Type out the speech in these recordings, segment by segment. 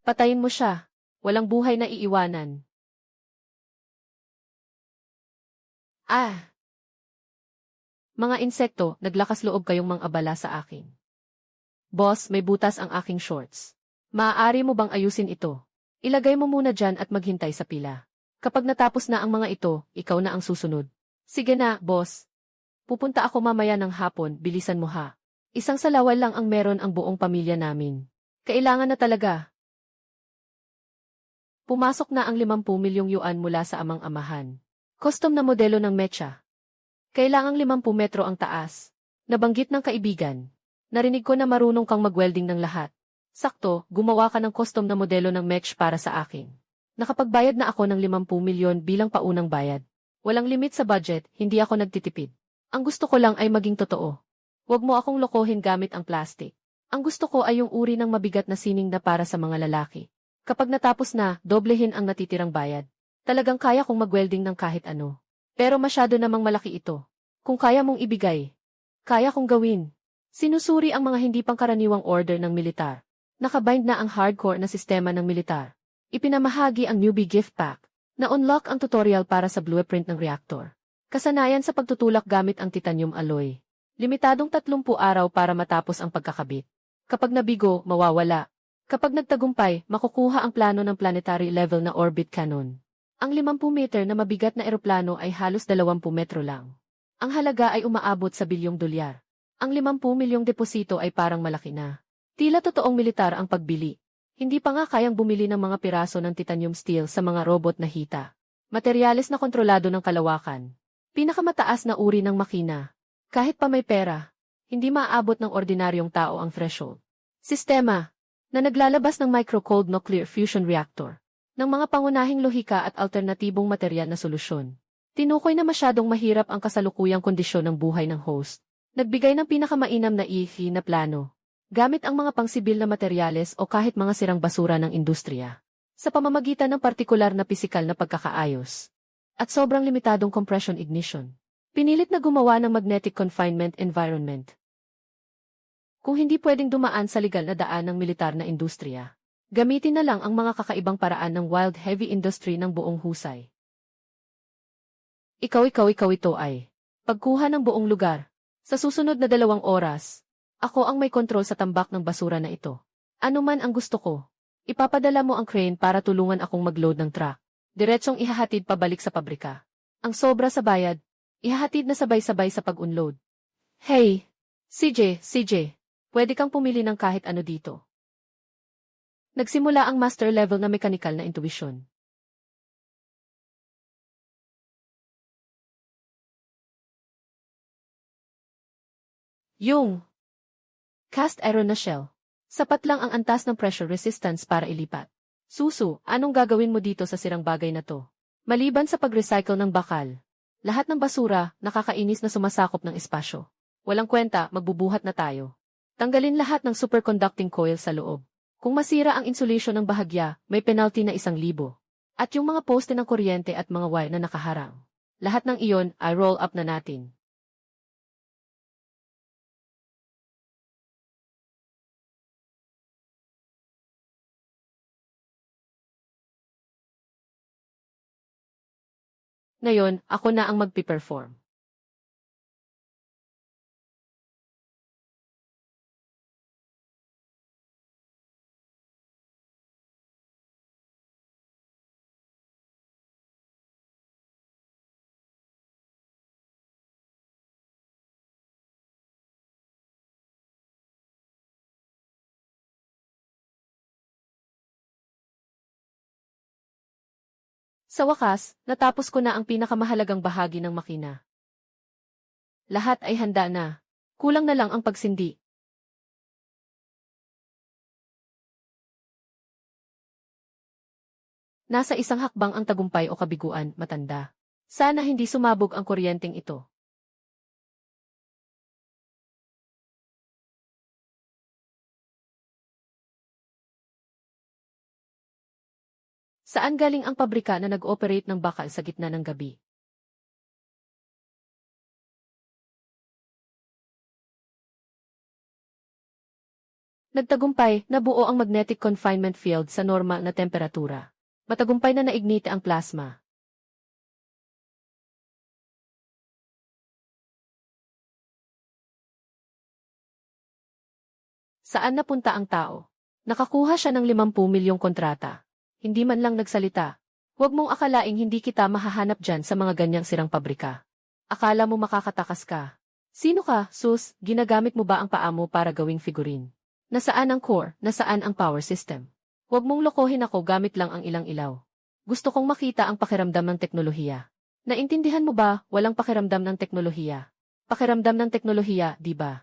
Patayin mo siya. Walang buhay na iiwanan. Ah! Mga insekto, naglakas loob kayong mang-abala sa akin. Boss, may butas ang aking shorts. Maaari mo bang ayusin ito? Ilagay mo muna dyan at maghintay sa pila. Kapag natapos na ang mga ito, ikaw na ang susunod. Sige na, boss. Pupunta ako mamaya ng hapon, bilisan mo ha. Isang salawal lang ang meron ang buong pamilya namin. Kailangan na talaga. Pumasok na ang 50 milyong yuan mula sa amang-amahan. Custom na modelo ng mecha. Kailangang 50 metro ang taas. Nabanggit ng kaibigan. Narinig ko na marunong kang mag-welding ng lahat. Sakto, gumawa ka ng custom na modelo ng mech para sa akin. Nakapagbayad na ako ng 50 milyon bilang paunang bayad. Walang limit sa budget, hindi ako nagtitipid. Ang gusto ko lang ay maging totoo. Huwag mo akong lokohin gamit ang plastic. Ang gusto ko ay yung uri ng mabigat na sining na para sa mga lalaki. Kapag natapos na, doblehin ang natitirang bayad. Talagang kaya kong mag-welding ng kahit ano. Pero masyado namang malaki ito. Kung kaya mong ibigay, kaya kong gawin. Sinusuri ang mga hindi pangkaraniwang order ng militar. Nakabind na ang hardcore na sistema ng militar. Ipinamahagi ang newbie gift pack, na unlock ang tutorial para sa blueprint ng reactor. Kasanayan sa pagtutulak gamit ang titanium alloy. Limitadong 30 araw para matapos ang pagkakabit. Kapag nabigo, mawawala. Kapag nagtagumpay, makukuha ang plano ng planetary level na orbit cannon. Ang 50 meter na mabigat na eroplano ay halos 20 metro lang. Ang halaga ay umaabot sa bilyong dolyar. Ang 50 milyong deposito ay parang malaki na. Tila totoong militar ang pagbili. Hindi pa nga kayang bumili ng mga piraso ng titanium steel sa mga robot na hita. Materyales na kontrolado ng kalawakan. Pinakamataas na uri ng makina. Kahit pa may pera, hindi maaabot ng ordinaryong tao ang threshold. Sistema na naglalabas ng micro-cold nuclear fusion reactor ng mga pangunahing lohika at alternatibong materyal na solusyon. Tinukoy na masyadong mahirap ang kasalukuyang kondisyon ng buhay ng host. Nagbigay ng pinakamainam na EV na plano, gamit ang mga pangsibil na materyales o kahit mga sirang basura ng industriya, sa pamamagitan ng partikular na pisikal na pagkakaayos, at sobrang limitadong compression ignition. Pinilit na gumawa ng magnetic confinement environment. Kung hindi pwedeng dumaan sa legal na daan ng militar na industriya, gamitin na lang ang mga kakaibang paraan ng wild heavy industry ng buong husay. Ikaw ito ay pagkuha ng buong lugar. Sa susunod na 2 oras, ako ang may kontrol sa tambak ng basura na ito. Ano man ang gusto ko, ipapadala mo ang crane para tulungan akong mag-load ng truck. Diretsong ihahatid pabalik sa pabrika. Ang sobra sa bayad, ihahatid na sabay-sabay sa pag-unload. Hey, CJ, pwede kang pumili ng kahit ano dito. Nagsimula ang master level na mechanical na intuition. Yung cast iron na shell. Sapat lang ang antas ng pressure resistance para ilipat. Susu, anong gagawin mo dito sa sirang bagay na to? Maliban sa pag-recycle ng bakal, lahat ng basura, nakakainis na sumasakop ng espasyo. Walang kwenta, magbubuhat na tayo. Tanggalin lahat ng superconducting coil sa loob. Kung masira ang insulation ng bahagya, may penalty na 1,000. At yung mga poste ng kuryente at mga wire na nakaharang. Lahat ng iyon ay roll up na natin. Ngayon, ako na ang magpiperform. Sa wakas, natapos ko na ang pinakamahalagang bahagi ng makina. Lahat ay handa na. Kulang na lang ang pagsindi. Nasa isang hakbang ang tagumpay o kabiguan, matanda. Sana hindi sumabog ang kuryenteng ito. Saan galing ang pabrika na nag-ooperate ng bakal sa gitna ng gabi? Nagtagumpay, nabuo ang magnetic confinement field sa normal na temperatura. Matagumpay na naignite ang plasma. Saan napunta ang tao? Nakakuha siya ng 50 milyong kontrata. Hindi man lang nagsalita. Huwag mong akalaing hindi kita mahahanap dyan sa mga ganyang sirang pabrika. Akala mo makakatakas ka. Sino ka, sus? Ginagamit mo ba ang paa mo para gawing figurine? Nasaan ang core? Nasaan ang power system? Huwag mong lokohin ako gamit lang ang ilang ilaw. Gusto kong makita ang pakiramdam ng teknolohiya. Naintindihan mo ba, walang pakiramdam ng teknolohiya? Pakiramdam ng teknolohiya, di ba?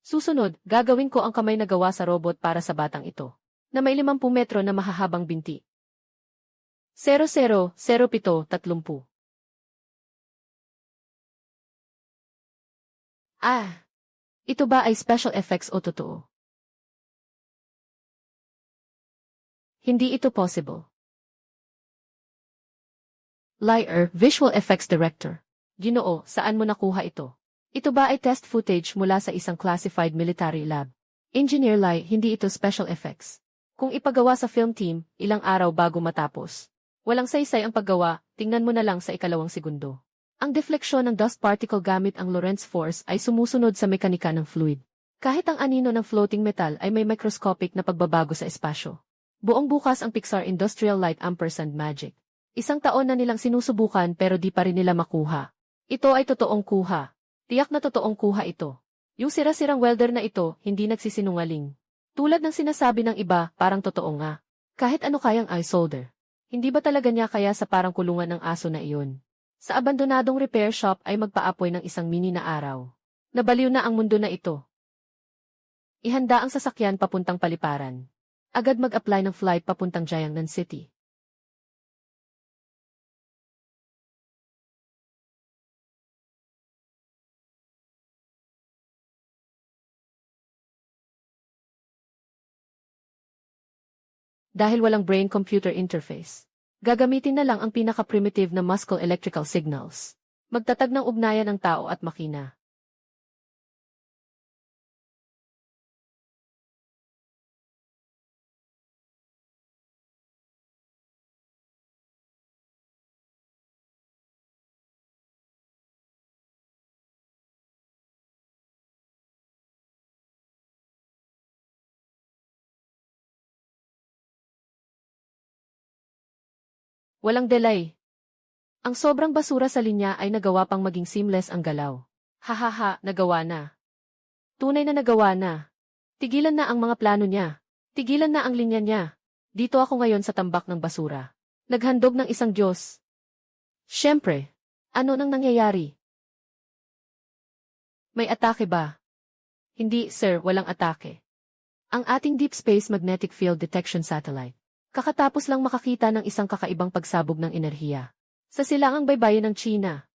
Susunod, gagawin ko ang kamay na gawa sa robot para sa batang ito, na may 50 metro na mahahabang binti. 000730. Ah! Ito ba ay special effects o totoo? Hindi ito possible. Liar, Visual Effects Director. Ginoo, saan mo nakuha ito? Ito ba ay test footage mula sa isang classified military lab? Engineer Lai, hindi ito special effects. Kung ipagawa sa film team, ilang araw bago matapos. Walang saysay ang paggawa, tingnan mo na lang sa 2 segundo. Ang defleksyon ng dust particle gamit ang Lorentz force ay sumusunod sa mekanika ng fluid. Kahit ang anino ng floating metal ay may microscopic na pagbabago sa espasyo. Buong bukas ang Pixar Industrial Light & Magic. 1 taon na nilang sinusubukan pero di pa rin nila makuha. Ito ay totoong kuha. Tiyak na totoong kuha ito. Yung sira-sirang welder na ito, hindi nagsisinungaling. Tulad ng sinasabi ng iba, parang totoo nga. Kahit ano kayang eye solder. Hindi ba talaga niya kaya sa parang kulungan ng aso na iyon? Sa abandonadong repair shop ay magpaapoy ng isang mini na araw. Nabaliw na ang mundo na ito. Ihanda ang sasakyan papuntang paliparan. Agad mag-apply ng flight papuntang Jiangnan City. Dahil walang brain-computer interface. Gagamitin na lang ang pinaka-primitive na muscle electrical signals. Magtatag ng ugnayan ng tao at makina. Walang delay. Ang sobrang basura sa linya ay nagawa pang maging seamless ang galaw. Hahaha, nagawa na. Tunay na nagawa na. Tigilan na ang mga plano niya. Tigilan na ang linya niya. Dito ako ngayon sa tambak ng basura. Naghandog ng isang Diyos. Siyempre. Ano nang nangyayari? May atake ba? Hindi, sir, walang atake. Ang ating Deep Space Magnetic Field Detection Satellite. Kakatapos lang makakita ng isang kakaibang pagsabog ng enerhiya. Sa silangang baybayin ng China.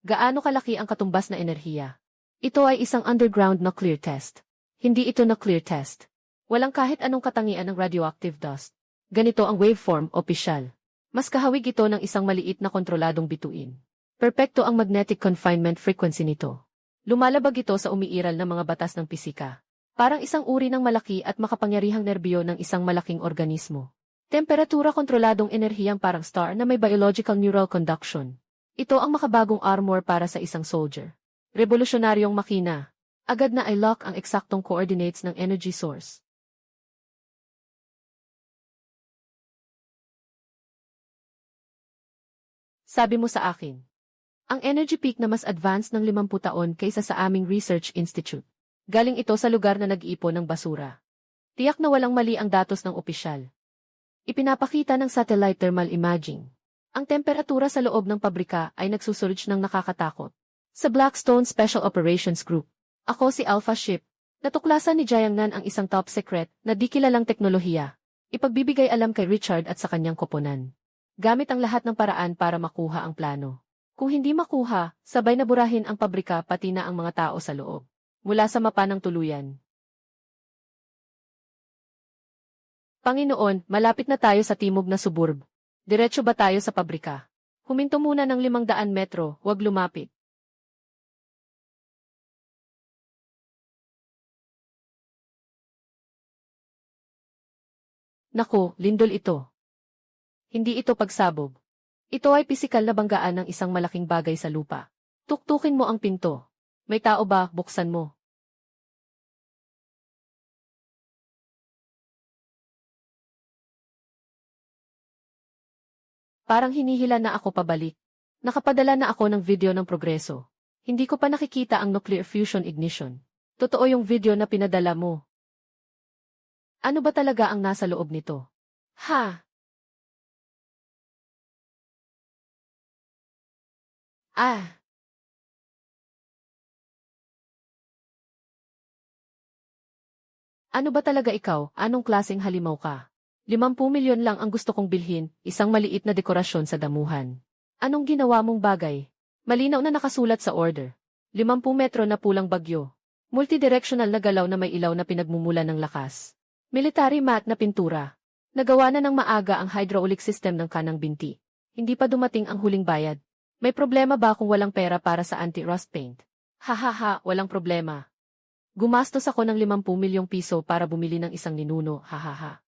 Gaano kalaki ang katumbas na enerhiya? Ito ay isang underground nuclear test. Hindi ito nuclear test. Walang kahit anong katangian ng radioactive dust. Ganito ang waveform, opisyal. Mas kahawig ito ng isang maliit na kontroladong bituin. Perpekto ang magnetic confinement frequency nito. Lumalabag ito sa umiiral ng mga batas ng pisika. Parang isang uri ng malaki at makapangyarihang nerbiyo ng isang malaking organismo. Temperatura kontroladong enerhiyang parang star na may biological neural conduction. Ito ang makabagong armor para sa isang soldier. Revolusyonaryong makina. Agad na ay lock ang eksaktong coordinates ng energy source. Sabi mo sa akin. Ang energy peak na mas advanced ng 50 taon kaysa sa aming research institute. Galing ito sa lugar na nag-iipon ng basura. Tiyak na walang mali ang datos ng opisyal. Ipinapakita ng satellite thermal imaging. Ang temperatura sa loob ng pabrika ay nagsusurge ng nakakatakot. Sa Blackstone Special Operations Group, ako si Alpha Ship. Natuklasan ni Jiangnan ang isang top secret na di kilalang teknolohiya. Ipagbibigay alam kay Richard at sa kanyang koponan. Gamit ang lahat ng paraan para makuha ang plano. Kung hindi makuha, sabay na burahin ang pabrika pati na ang mga tao sa loob. Mula sa mapa ng tuluyan. Panginoon, malapit na tayo sa timog na suburb. Diretso ba tayo sa pabrika? Huminto muna ng 500 metro, huwag lumapit. Naku, lindol ito. Hindi ito pagsabog. Ito ay pisikal na banggaan ng isang malaking bagay sa lupa. Tuktukin mo ang pinto. May tao ba, buksan mo. Parang hinihila na ako pabalik. Nakapadala na ako ng video ng progreso. Hindi ko pa nakikita ang nuclear fusion ignition. Totoo yung video na pinadala mo. Ano ba talaga ang nasa loob nito? Ha? Ah! Ano ba talaga ikaw? Anong klaseng halimaw ka? 50 milyon lang ang gusto kong bilhin, isang maliit na dekorasyon sa damuhan. Anong ginawa mong bagay? Malinaw na nakasulat sa order. 50 metro na pulang bagyo. Multidirectional na galaw na may ilaw na pinagmumula ng lakas. Military matte na pintura. Nagawa na ng maaga ang hydraulic system ng kanang binti. Hindi pa dumating ang huling bayad. May problema ba kung walang pera para sa anti-rust paint? Hahaha, walang problema. Gumastos ako ng 50 milyong piso para bumili ng isang ninuno, hahaha.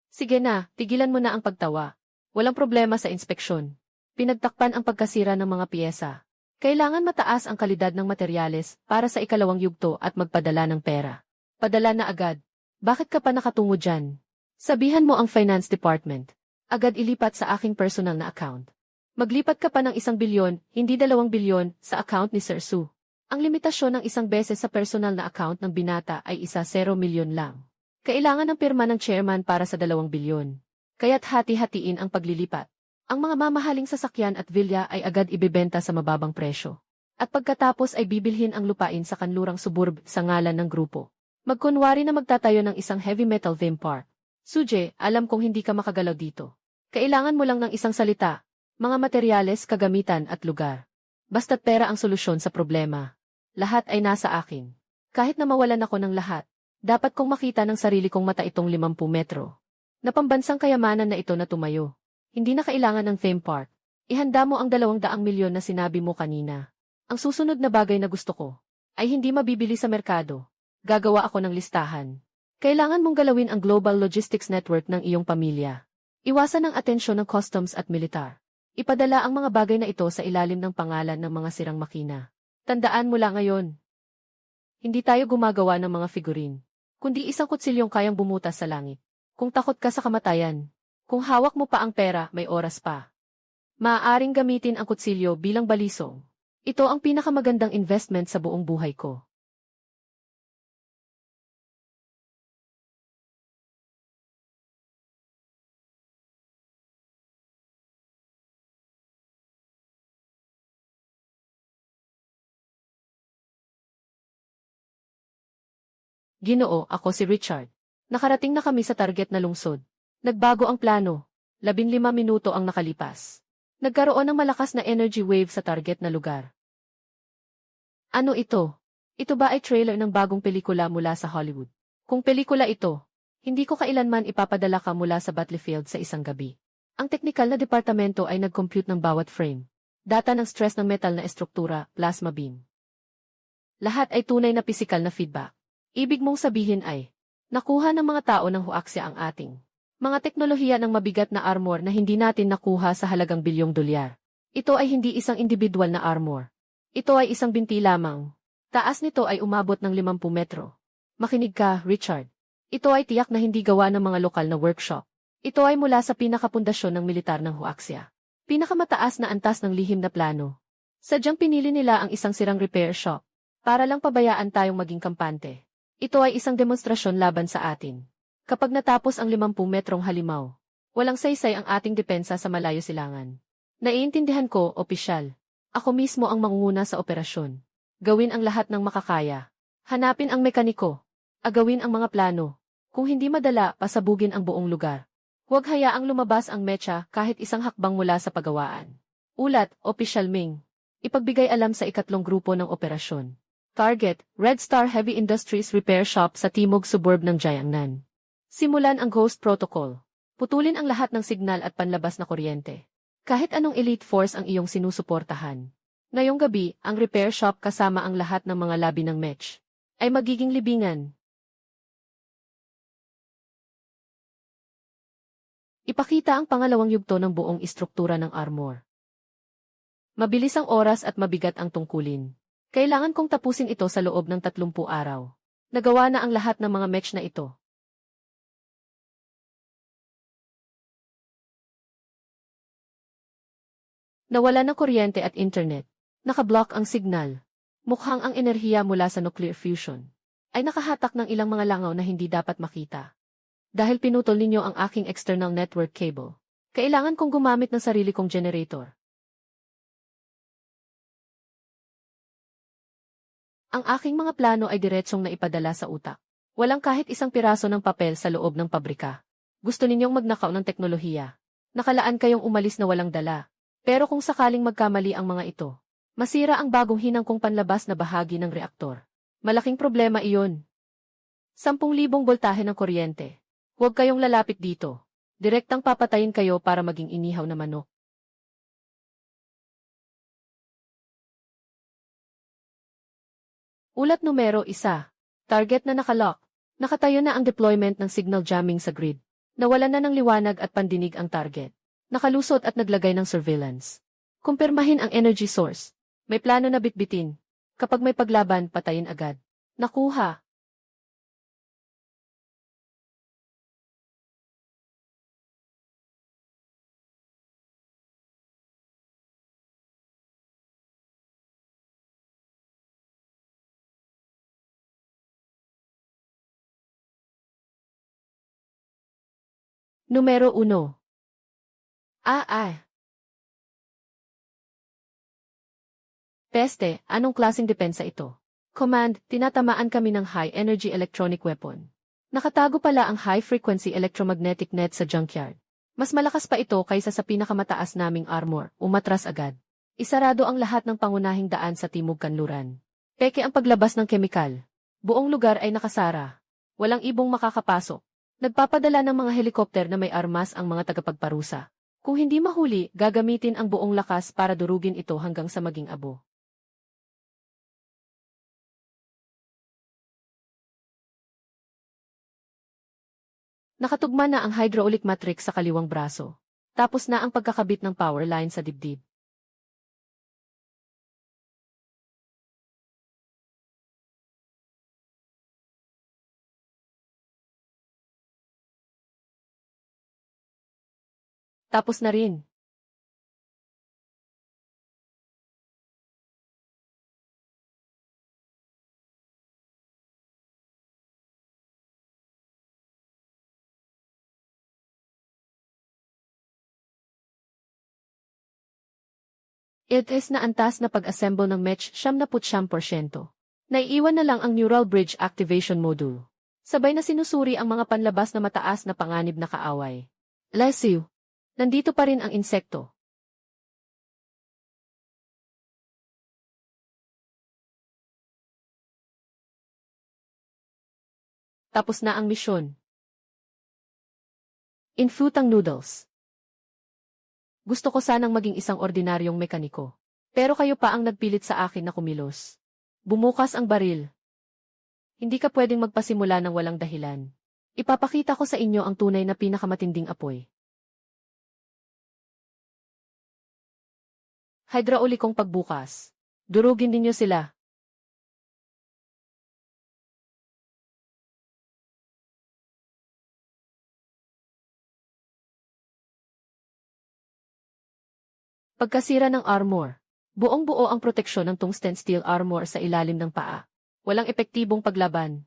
Sige na, tigilan mo na ang pagtawa. Walang problema sa inspeksyon. Pinagtakpan ang pagkasira ng mga piyesa. Kailangan mataas ang kalidad ng materyales para sa ikalawang yugto at magpadala ng pera. Padala na agad. Bakit ka pa nakatungo dyan? Sabihan mo ang finance department. Agad ilipat sa aking personal na account. Maglipat ka pa ng 1 bilyon, hindi 2 bilyon, sa account ni Sir Su. Ang limitasyon ng isang beses sa personal na account ng binata ay 0 milyon lang. Kailangan ng pirma ng chairman para sa 2 bilyon. Kaya't hati-hatiin ang paglilipat. Ang mga mamahaling sasakyan at villa ay agad ibebenta sa mababang presyo. At pagkatapos ay bibilhin ang lupain sa kanlurang suburb sa ngalan ng grupo. Magkunwari na magtatayo ng isang heavy metal theme park. Suje, alam kong hindi ka makagalaw dito. Kailangan mo lang ng isang salita, mga materyales, kagamitan at lugar. Basta't pera ang solusyon sa problema. Lahat ay nasa akin. Kahit na mawalan ako ng lahat, dapat kong makita ng sarili kong mata itong 50 metro. Na pambansang kayamanan na ito na tumayo. Hindi na kailangan ng theme park. Ihanda mo ang 200 milyon na sinabi mo kanina. Ang susunod na bagay na gusto ko ay hindi mabibili sa merkado. Gagawa ako ng listahan. Kailangan mong galawin ang global logistics network ng iyong pamilya. Iwasan ang atensyon ng customs at militar. Ipadala ang mga bagay na ito sa ilalim ng pangalan ng mga sirang makina. Tandaan mula ngayon. Hindi tayo gumagawa ng mga figurin, kundi isang kutsilyong kayang bumutas sa langit. Kung takot ka sa kamatayan, kung hawak mo pa ang pera, may oras pa. Maaaring gamitin ang kutsilyo bilang balisong. Ito ang pinakamagandang investment sa buong buhay ko. Ginoo, ako si Richard. Nakarating na kami sa target na lungsod. Nagbago ang plano. 15 minuto ang nakalipas. Nagkaroon ng malakas na energy wave sa target na lugar. Ano ito? Ito ba ay trailer ng bagong pelikula mula sa Hollywood? Kung pelikula ito, hindi ko kailanman ipapadala ka mula sa battlefield sa isang gabi. Ang teknikal na departamento ay nag-compute ng bawat frame. Data ng stress ng metal na estruktura, plasma beam. Lahat ay tunay na pisikal na feedback. Ibig mong sabihin ay, nakuha ng mga tao ng huaksya ang ating mga teknolohiya ng mabigat na armor na hindi natin nakuha sa halagang bilyong dolyar. Ito ay hindi isang individual na armor. Ito ay isang binti lamang. Taas nito ay umabot ng 50 metro. Makinig ka, Richard. Ito ay tiyak na hindi gawa ng mga lokal na workshop. Ito ay mula sa pinakapundasyon ng militar ng huaksya. Pinakamataas na antas ng lihim na plano. Sadyang pinili nila ang isang sirang repair shop para lang pabayaan tayong maging kampante. Ito ay isang demonstrasyon laban sa atin. Kapag natapos ang 50 metrong halimaw, walang saysay ang ating depensa sa malayo silangan. Naiintindihan ko, opisyal. Ako mismo ang mangunguna sa operasyon. Gawin ang lahat ng makakaya. Hanapin ang mekaniko. Agawin ang mga plano. Kung hindi madala, pasabugin ang buong lugar. Huwag hayaang lumabas ang mecha kahit isang hakbang mula sa pagawaan. Ulat, Opisyal Ming. Ipagbigay alam sa ikatlong grupo ng operasyon. Target, Red Star Heavy Industries Repair Shop sa timog suburb ng Jiangnan. Simulan ang Ghost Protocol. Putulin ang lahat ng signal at panlabas na kuryente. Kahit anong elite force ang iyong sinusuportahan. Ngayong gabi, ang repair shop kasama ang lahat ng mga labi ng match ay magiging libingan. Ipakita ang pangalawang yugto ng buong istruktura ng armor. Mabilis ang oras at mabigat ang tungkulin. Kailangan kong tapusin ito sa loob ng 30 araw. Nagawa na ang lahat ng mga match na ito. Nawala ng kuryente at internet. Nakablock ang signal. Mukhang ang enerhiya mula sa nuclear fusion ay nakahatak ng ilang mga langaw na hindi dapat makita. Dahil pinutol ninyo ang aking external network cable, kailangan kong gumamit ng sarili kong generator. Ang aking mga plano ay diretsong naipadala sa utak. Walang kahit isang piraso ng papel sa loob ng pabrika. Gusto ninyong magnakaw ng teknolohiya. Nakalaan kayong umalis na walang dala. Pero kung sakaling magkamali ang mga ito, masira ang bagong hinangkong panlabas na bahagi ng reaktor. Malaking problema iyon. 10,000 boltahe ng kuryente. Huwag kayong lalapit dito. Direktang papatayin kayo para maging inihaw na manok. Ulat numero 1. Target na nakalock. Nakatayo na ang deployment ng signal jamming sa grid. Nawalan na ng liwanag at pandinig ang target. Nakalusot at naglagay ng surveillance. Kumpirmahin ang energy source. May plano na bitbitin. Kapag may paglaban, patayin agad. Nakuha. Numero 1. Peste, anong klaseng depensa ito? Command, tinatamaan kami ng high-energy electronic weapon. Nakatago pala ang high-frequency electromagnetic net sa junkyard. Mas malakas pa ito kaysa sa pinakamataas naming armor, umatras agad. Isarado ang lahat ng pangunahing daan sa Timog Kanluran. Peke ang paglabas ng kemikal. Buong lugar ay nakasara. Walang ibong makakapasok. Nagpapadala ng mga helikopter na may armas ang mga tagapagparusa. Kung hindi mahuli, gagamitin ang buong lakas para durugin ito hanggang sa maging abo. Nakatugma na ang hydraulic matrix sa kaliwang braso. Tapos na ang pagkakabit ng power line sa dibdib. Tapos na rin. It na antas na pag-assemble ng match 99%. Naiiwan na lang ang Neural Bridge Activation Module. Sabay na sinusuri ang mga panlabas na mataas na panganib na kaaway. Lesiu. Nandito pa rin ang insekto. Tapos na ang misyon. Infutang noodles. Gusto ko sanang maging isang ordinaryong mekaniko. Pero kayo pa ang nagpilit sa akin na kumilos. Bumukas ang baril. Hindi ka pwedeng magpasimula ng walang dahilan. Ipapakita ko sa inyo ang tunay na pinakamatinding apoy. Hydraulikong pagbukas. Durugin ninyo sila. Pagkasira ng armor. Buong-buo ang proteksyon ng tungsten steel armor sa ilalim ng paa. Walang epektibong paglaban.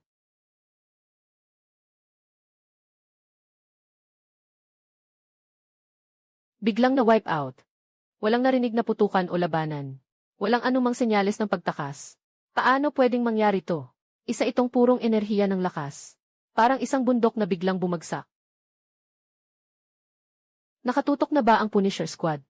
Biglang na-wipe out. Walang narinig na putukan o labanan. Walang anumang senyales ng pagtakas. Paano pwedeng mangyari to? Isa itong purong enerhiya ng lakas. Parang isang bundok na biglang bumagsak. Nakatutok na ba ang Punisher Squad?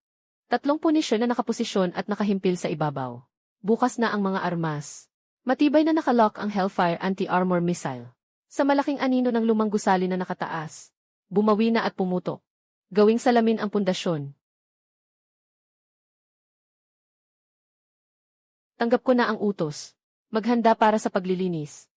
3 Punisher na nakaposisyon at nakahimpil sa ibabaw. Bukas na ang mga armas. Matibay na nakalock ang Hellfire anti-armor missile. Sa malaking anino ng lumang gusali na nakataas. Bumawi na at pumutok. Gawing salamin ang pundasyon. Tanggap ko na ang utos. Maghanda para sa paglilinis.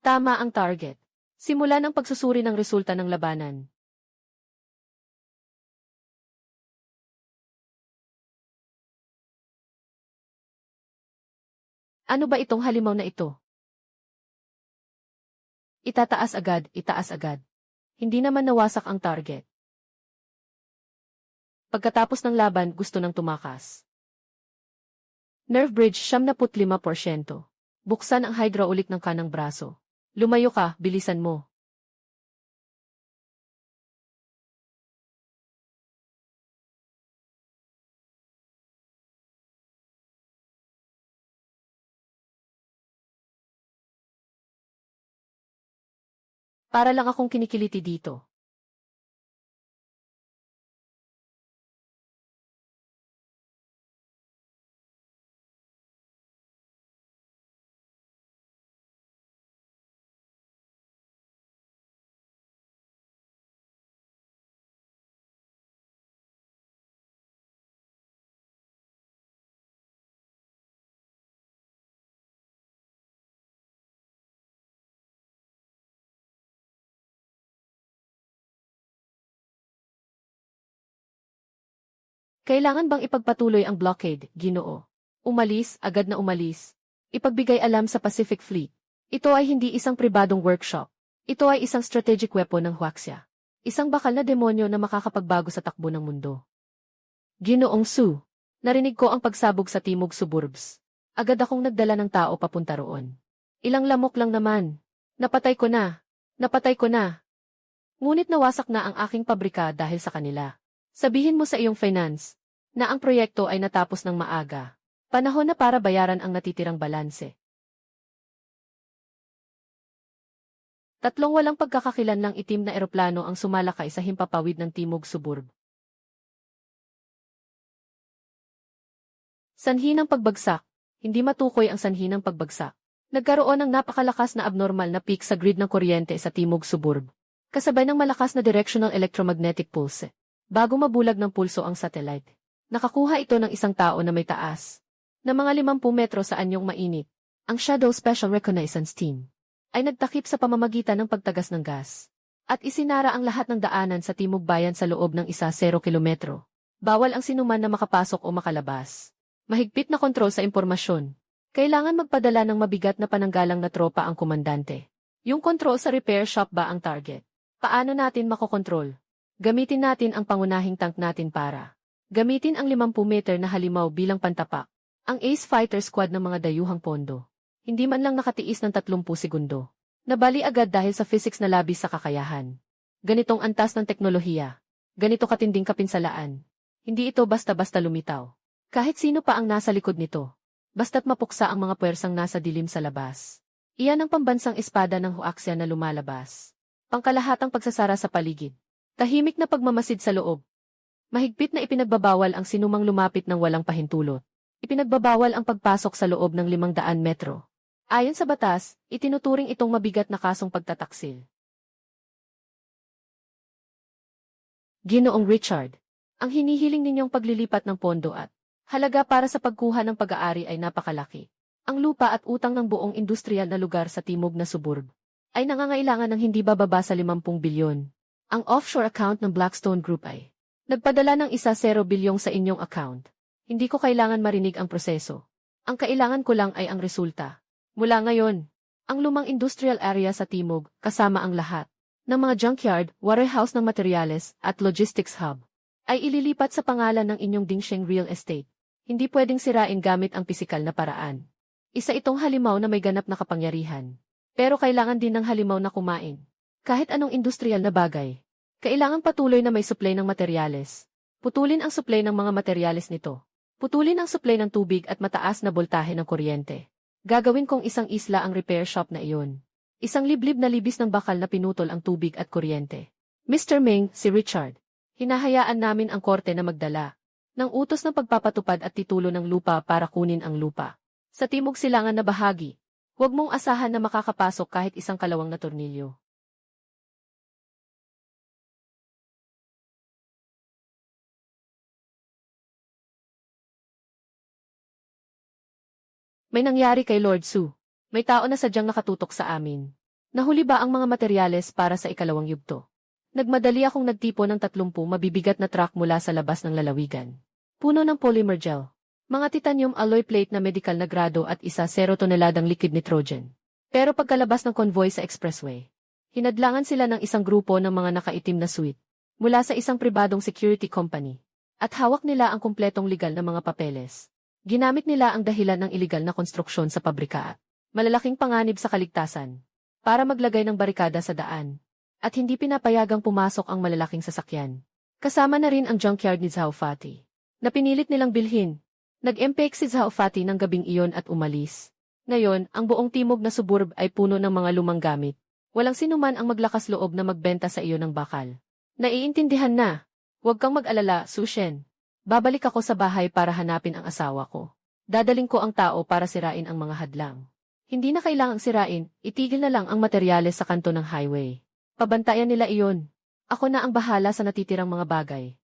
Tama ang target. Simulan ang pagsusuri ng resulta ng labanan. Ano ba itong halimaw na ito? Itataas agad, itaas agad. Hindi naman nawasak ang target. Pagkatapos ng laban, gusto nang tumakas. Nerve bridge 75%. Buksan ang hydraulic ng kanang braso. Lumayo ka, bilisan mo. Para lang akong kinikiliti dito. Kailangan bang ipagpatuloy ang blockade, Ginoo? Umalis, agad na umalis. Ipagbigay alam sa Pacific Fleet. Ito ay hindi isang pribadong workshop. Ito ay isang strategic weapon ng Huaxia. Isang bakal na demonyo na makakapagbago sa takbo ng mundo. Ginoong Su, narinig ko ang pagsabog sa timog suburbs. Agad akong nagdala ng tao papunta roon. Ilang lamok lang naman. Napatay ko na. Napatay ko na. Ngunit nawasak na ang aking pabrika dahil sa kanila. Sabihin mo sa iyong finance na ang proyekto ay natapos ng maaga. Panahon na para bayaran ang natitirang balanse. Tatlong walang pagkakakilanlang itim na eroplano ang sumalakay sa himpapawid ng Timog Suburb. Sanhi ng pagbagsak. Hindi matukoy ang sanhi ng pagbagsak. Nagkaroon ng napakalakas na abnormal na peak sa grid ng kuryente sa Timog Suburb. Kasabay ng malakas na directional electromagnetic pulse. Bago mabulag ng pulso ang satellite. Nakakuha ito ng isang tao na may taas na mga 50 metro sa anyong mainit. Ang Shadow Special Reconnaissance Team ay nagtakip sa pamamagitan ng pagtagas ng gas at isinara ang lahat ng daanan sa Timog Bayan sa loob ng 0 kilometro. Bawal ang sinuman na makapasok o makalabas. Mahigpit na kontrol sa impormasyon. Kailangan magpadala ng mabigat na pananggalang na tropa ang komandante. Yung kontrol sa repair shop ba ang target? Paano natin makokontrol? Gamitin natin ang pangunahing tank natin para gamitin ang 50 meter na halimaw bilang pantapak. Ang Ace Fighter Squad ng mga dayuhang pondo. Hindi man lang nakatiis ng 30 segundo. Nabali agad dahil sa physics na labis sa kakayahan. Ganitong antas ng teknolohiya. Ganito katinding kapinsalaan. Hindi ito basta-basta lumitaw. Kahit sino pa ang nasa likod nito. Basta't mapuksa ang mga puwersang nasa dilim sa labas. Iyan ang pambansang espada ng Huaxia na lumalabas. Pangkalahatang pagsasara sa paligid. Tahimik na pagmamasid sa loob. Mahigpit na ipinagbabawal ang sinumang lumapit ng walang pahintulot. Ipinagbabawal ang pagpasok sa loob ng 500 metro. Ayon sa batas, itinuturing itong mabigat na kasong pagtataksil. Ginoong Richard, ang hinihiling ninyong paglilipat ng pondo at halaga para sa pagkuha ng pag-aari ay napakalaki. Ang lupa at utang ng buong industrial na lugar sa timog na suburb ay nangangailangan ng hindi bababa sa 50 bilyon. Ang offshore account ng Blackstone Group ay nagpadala ng 10 bilyong sa inyong account. Hindi ko kailangan marinig ang proseso. Ang kailangan ko lang ay ang resulta. Mula ngayon, ang lumang industrial area sa Timog, kasama ang lahat ng mga junkyard, warehouse ng materyales, at logistics hub, ay ililipat sa pangalan ng inyong Dingsheng Real Estate. Hindi pwedeng sirain gamit ang pisikal na paraan. Isa itong halimaw na may ganap na kapangyarihan. Pero kailangan din ng halimaw na kumain. Kahit anong industrial na bagay, kailangan patuloy na may supply ng materyales. Putulin ang supply ng mga materyales nito. Putulin ang supply ng tubig at mataas na boltahe ng kuryente. Gagawin kong isang isla ang repair shop na iyon. Isang liblib na libis ng bakal na pinutol ang tubig at kuryente. Mr. Ming, si Richard. Hinahayaan namin ang korte na magdala ng utos ng pagpapatupad at titulo ng lupa para kunin ang lupa. Sa timog silangan na bahagi, huwag mong asahan na makakapasok kahit isang kalawang na tornilyo. May nangyari kay Lord Su. May tao na sadyang nakatutok sa amin. Nahuli ba ang mga materyales para sa ikalawang yugto? Nagmadali akong nagtipo ng 30 mabibigat na truck mula sa labas ng lalawigan. Puno ng polymer gel. Mga titanium alloy plate na medikal na grado at 0 toneladang liquid nitrogen. Pero pagkalabas ng convoy sa expressway, hinadlangan sila ng isang grupo ng mga nakaitim na suit mula sa isang pribadong security company. At hawak nila ang kumpletong legal na mga papeles. Ginamit nila ang dahilan ng iligal na konstruksyon sa pabrika at malalaking panganib sa kaligtasan para maglagay ng barikada sa daan at hindi pinapayagang pumasok ang malalaking sasakyan. Kasama na rin ang junkyard ni Zhao Fati na pinilit nilang bilhin. Nag-empake si Zhao Fati ng gabing iyon at umalis. Ngayon, ang buong timog na suburb ay puno ng mga lumang gamit. Walang sinuman ang maglakas loob na magbenta sa iyo ng bakal. Naiintindihan na. Huwag kang mag-alala, Su Shen. Babalik ako sa bahay para hanapin ang asawa ko. Dadaling ko ang tao para sirain ang mga hadlang. Hindi na kailangang sirain, itigil na lang ang materyales sa kanto ng highway. Pabantayan nila iyon. Ako na ang bahala sa natitirang mga bagay.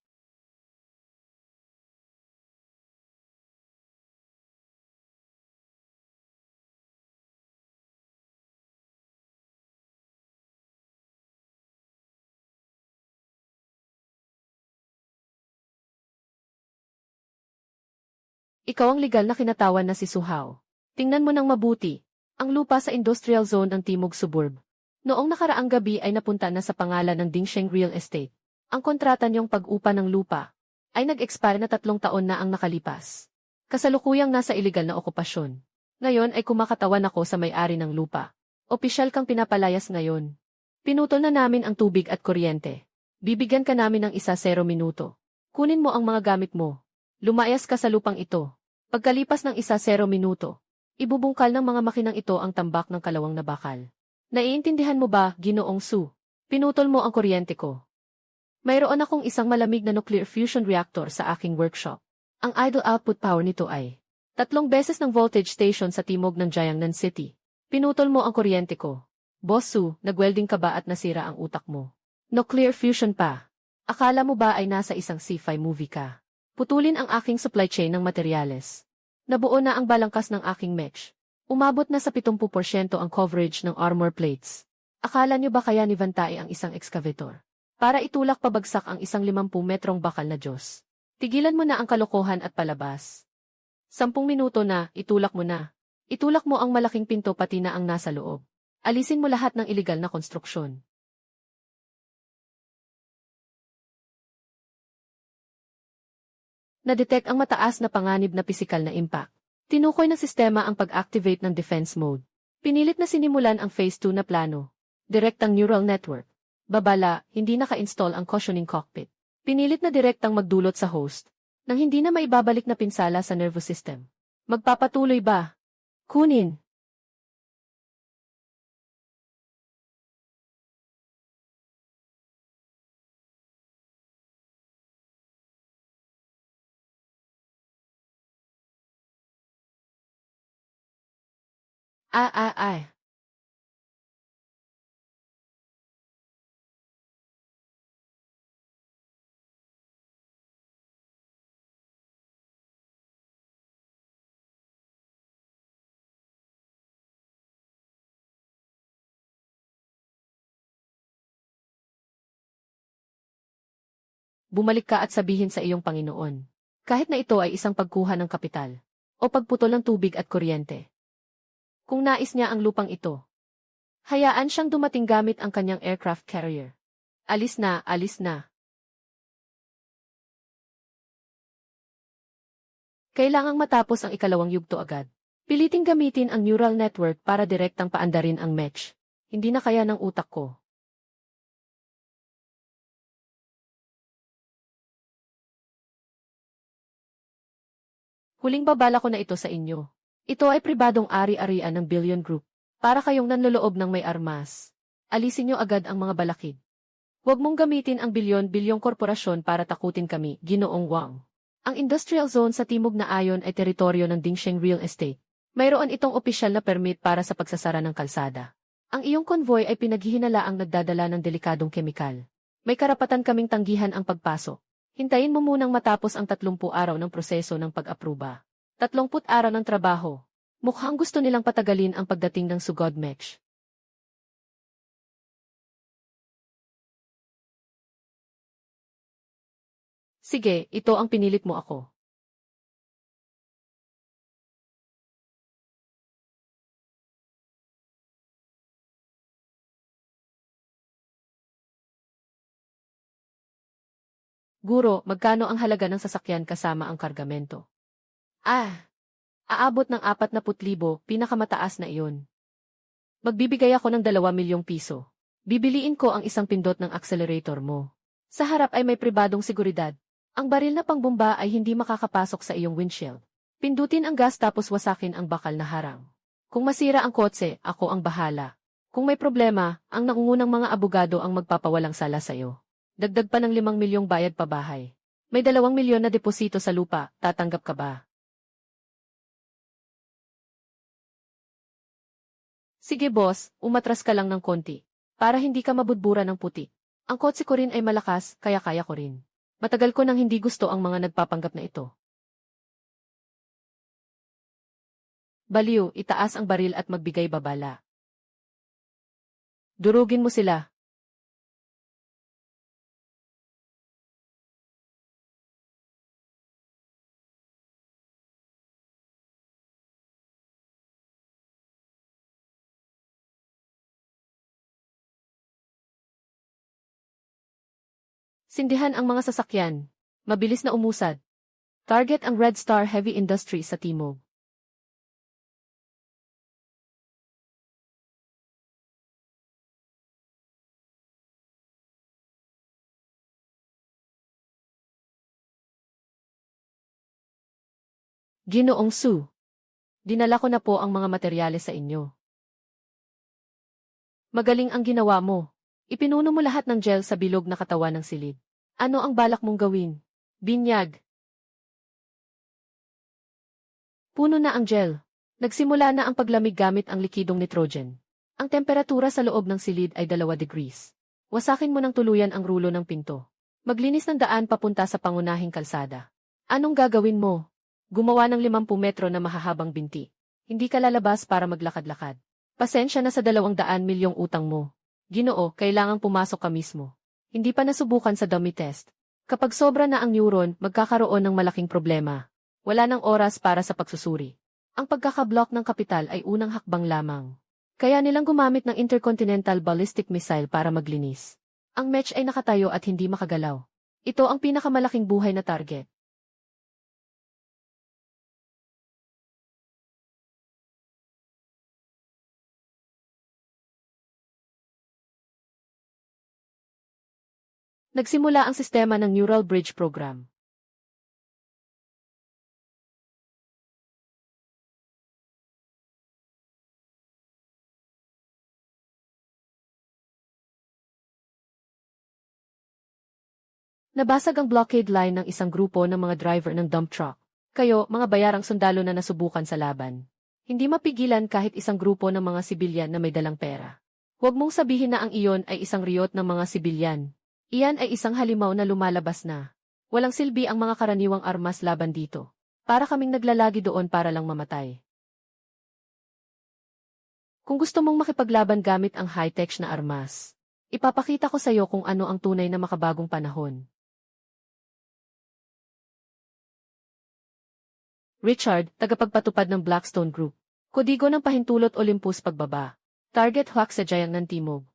Ikaw ang legal na kinatawan na si Suhao. Tingnan mo nang mabuti. Ang lupa sa industrial zone ng Timog Suburb. Noong nakaraang gabi ay napunta na sa pangalan ng Dingsheng Real Estate. Ang kontrata niyong pag-upa ng lupa ay nag-expire na 3 taon na ang nakalipas. Kasalukuyang nasa iligal na okupasyon. Ngayon ay kumakatawan ako sa may-ari ng lupa. Opisyal kang pinapalayas ngayon. Pinutol na namin ang tubig at kuryente. Bibigyan ka namin ng 0 minuto. Kunin mo ang mga gamit mo. Lumayas ka sa lupang ito. Pagkalipas ng 0 minuto, ibubungkal ng mga makinang ito ang tambak ng kalawang na bakal. Naiintindihan mo ba, Ginoong Su? Pinutol mo ang kuryente ko. Mayroon akong isang malamig na nuclear fusion reactor sa aking workshop. Ang idle output power nito ay 3 beses ng voltage station sa timog ng Jiangnan City. Pinutol mo ang kuryente ko. Boss Su, nagwelding ka ba at nasira ang utak mo? Nuclear fusion pa. Akala mo ba ay nasa isang sci-fi movie ka? Putulin ang aking supply chain ng materyales. Nabuo na ang balangkas ng aking mech. Umabot na sa 70% ang coverage ng armor plates. Akala niyo ba kaya ni Vantai ang isang excavator? Para itulak pabagsak ang isang 50 metrong bakal na Diyos. Tigilan mo na ang kalokohan at palabas. 10 minuto na, itulak mo na. Itulak mo ang malaking pinto pati na ang nasa loob. Alisin mo lahat ng iligal na konstruksyon. Na-detect ang mataas na panganib na pisikal na impact. Tinukoy ng sistema ang pag-activate ng defense mode. Pinilit na sinimulan ang Phase 2 na plano. Direktang neural network. Babala, hindi naka-install ang cushioning cockpit. Pinilit na direktang magdulot sa host, nang hindi na maibabalik na pinsala sa nervous system. Magpapatuloy ba? Kunin. Ay. Bumalik ka at sabihin sa iyong Panginoon. Kahit na ito ay isang pagkuha ng kapital, o pagputol ng tubig at kuryente. Kung nais niya ang lupang ito, hayaan siyang dumating gamit ang kanyang aircraft carrier. Alis na, alis na. Kailangang matapos ang ikalawang yugto agad. Piliting gamitin ang neural network para direktang paandarin ang mech. Hindi na kaya ng utak ko. Huling babala ko na ito sa inyo. Ito ay pribadong ari-arian ng Billion Group. Para kayong nanloloob ng may armas. Alisin niyo agad ang mga balakid. Huwag mong gamitin ang bilyon-bilyong korporasyon para takutin kami, Ginoong Wang. Ang industrial zone sa Timog na Ayon ay teritoryo ng Dingsheng Real Estate. Mayroon itong opisyal na permit para sa pagsasara ng kalsada. Ang iyong convoy ay pinaghihinalaang nagdadala ng delikadong kemikal. May karapatan kaming tanggihan ang pagpasok. Hintayin mo munang matapos ang 30 araw ng proseso ng pag-apruba. 30 araw ng trabaho. Mukhang gusto nilang patagalin ang pagdating ng sugod match. Sige, ito ang pinilit mo ako. Guro, magkano ang halaga ng sasakyan kasama ang kargamento? Aabot ng 40,000, pinakamataas na iyon. Magbibigay ako ng 2 milyong piso. Bibiliin ko ang isang pindot ng accelerator mo. Sa harap ay may pribadong seguridad. Ang baril na pangbomba ay hindi makakapasok sa iyong windshield. Pindutin ang gas tapos wasakin ang bakal na harang. Kung masira ang kotse, ako ang bahala. Kung may problema, ang nangungunang mga abogado ang magpapawalang sala sa iyo. Dagdag pa ng 5 milyong bayad pabahay. May 2 milyon na deposito sa lupa, tatanggap ka ba? Sige boss, umatras ka lang ng konti. Para hindi ka mabudbura ng puti. Ang kotse ko rin ay malakas, kaya kaya ko rin. Matagal ko nang hindi gusto ang mga nagpapanggap na ito. Baliw, itaas ang baril at magbigay babala. Durugin mo sila. Sindihan ang mga sasakyan. Mabilis na umusad. Target ang Red Star Heavy Industry sa Timog. Ginoong Su. Dinala ko na po ang mga materyales sa inyo. Magaling ang ginawa mo. Ipinuno mo lahat ng gel sa bilog na katawan ng silid. Ano ang balak mong gawin? Binyag. Puno na ang gel. Nagsimula na ang paglamig gamit ang likidong nitrogen. Ang temperatura sa loob ng silid ay 2 degrees. Wasakin mo ng tuluyan ang rulo ng pinto. Maglinis ng daan papunta sa pangunahing kalsada. Anong gagawin mo? Gumawa ng 50 metro na mahahabang binti. Hindi ka lalabas para maglakad-lakad. Pasensya na sa 200 milyong utang mo. Ginoo, kailangang pumasok ka mismo. Hindi pa nasubukan sa dummy test. Kapag sobra na ang neuron, magkakaroon ng malaking problema. Wala nang oras para sa pagsusuri. Ang pagkakablock ng kapital ay unang hakbang lamang. Kaya nilang gumamit ng intercontinental ballistic missile para maglinis. Ang match ay nakatayo at hindi makagalaw. Ito ang pinakamalaking buhay na target. Nagsimula ang sistema ng Neural Bridge Program. Nabasag ang blockade line ng isang grupo ng mga driver ng dump truck. Kayo, mga bayarang sundalo na nasubukan sa laban. Hindi mapigilan kahit isang grupo ng mga sibilyan na may dalang pera. Huwag mong sabihin na ang iyon ay isang riyot ng mga sibilyan. Iyan ay isang halimaw na lumalabas na. Walang silbi ang mga karaniwang armas laban dito. Para kaming naglalagi doon para lang mamatay. Kung gusto mong makipaglaban gamit ang high-tech na armas, ipapakita ko sa iyo kung ano ang tunay na makabagong panahon. Richard, tagapagpatupad ng Blackstone Group. Kodigo ng Pahintulot Olympus pagbaba. Target Hawk sa Jayang ng Timog.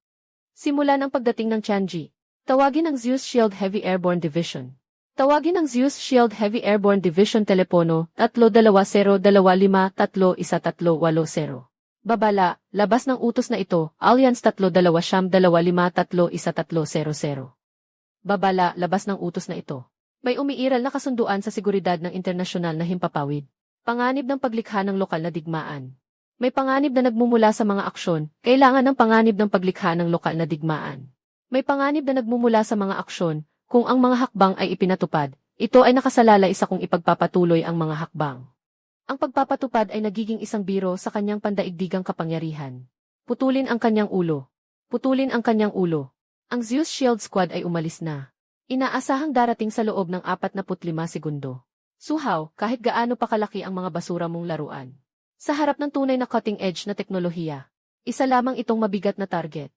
Simula ng pagdating ng Tianji. Tawagin ang Zeus Shield Heavy Airborne Division. Tawagin ang Zeus Shield Heavy Airborne Division telepono 320-25-31380. Babala, labas ng utos na ito, Alliance 320-25-31300. Babala, labas ng utos na ito. May umiiral na kasunduan sa seguridad ng internasyonal na himpapawid. Panganib ng paglikha ng lokal na digmaan. May panganib na nagmumula sa mga aksyon, kailangan ng panganib ng paglikha ng lokal na digmaan. May panganib na nagmumula sa mga aksyon, kung ang mga hakbang ay ipinatupad, ito ay nakasalalay sa kung ipagpapatuloy ang mga hakbang. Ang pagpapatupad ay nagiging isang biro sa kanyang pandaigdigang kapangyarihan. Putulin ang kanyang ulo. Putulin ang kanyang ulo. Ang Zeus Shield Squad ay umalis na. Inaasahang darating sa loob ng 45 segundo. Suhaw, kahit gaano pa kalaki ang mga basura mong laruan. Sa harap ng tunay na cutting-edge na teknolohiya, isa lamang itong mabigat na target.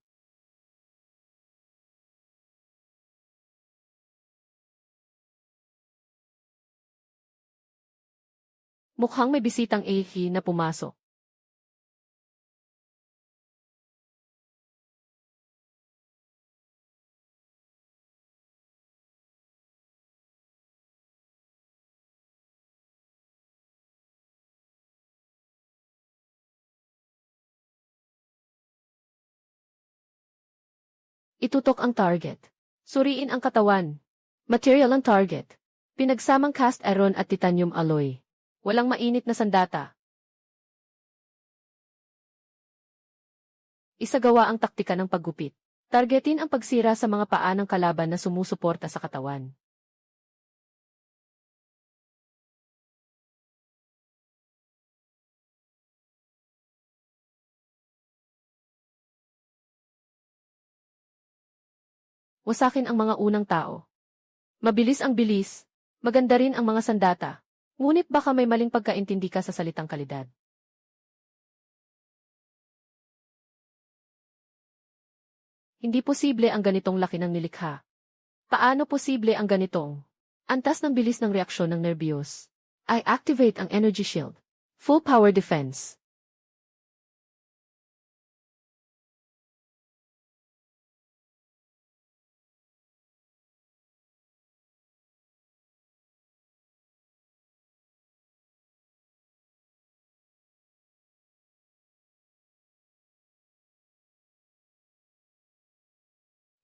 Mukhang may bisitang AHI na pumasok. Itutok ang target. Suriin ang katawan. Material ang target. Pinagsamang cast iron at titanium alloy. Walang mainit na sandata. Isagawa ang taktika ng paggupit. Targetin ang pagsira sa mga paa ng kalaban na sumusuporta sa katawan. Wasakin ang mga unang tao. Mabilis ang bilis. Maganda rin ang mga sandata. Ngunit baka may maling pagkaintindi ka sa salitang kalidad. Hindi posible ang ganitong laki ng nilikha. Paano posible ang ganitong? Antas ng bilis ng reaksyon ng nervyos. I activate ang energy shield. Full power defense.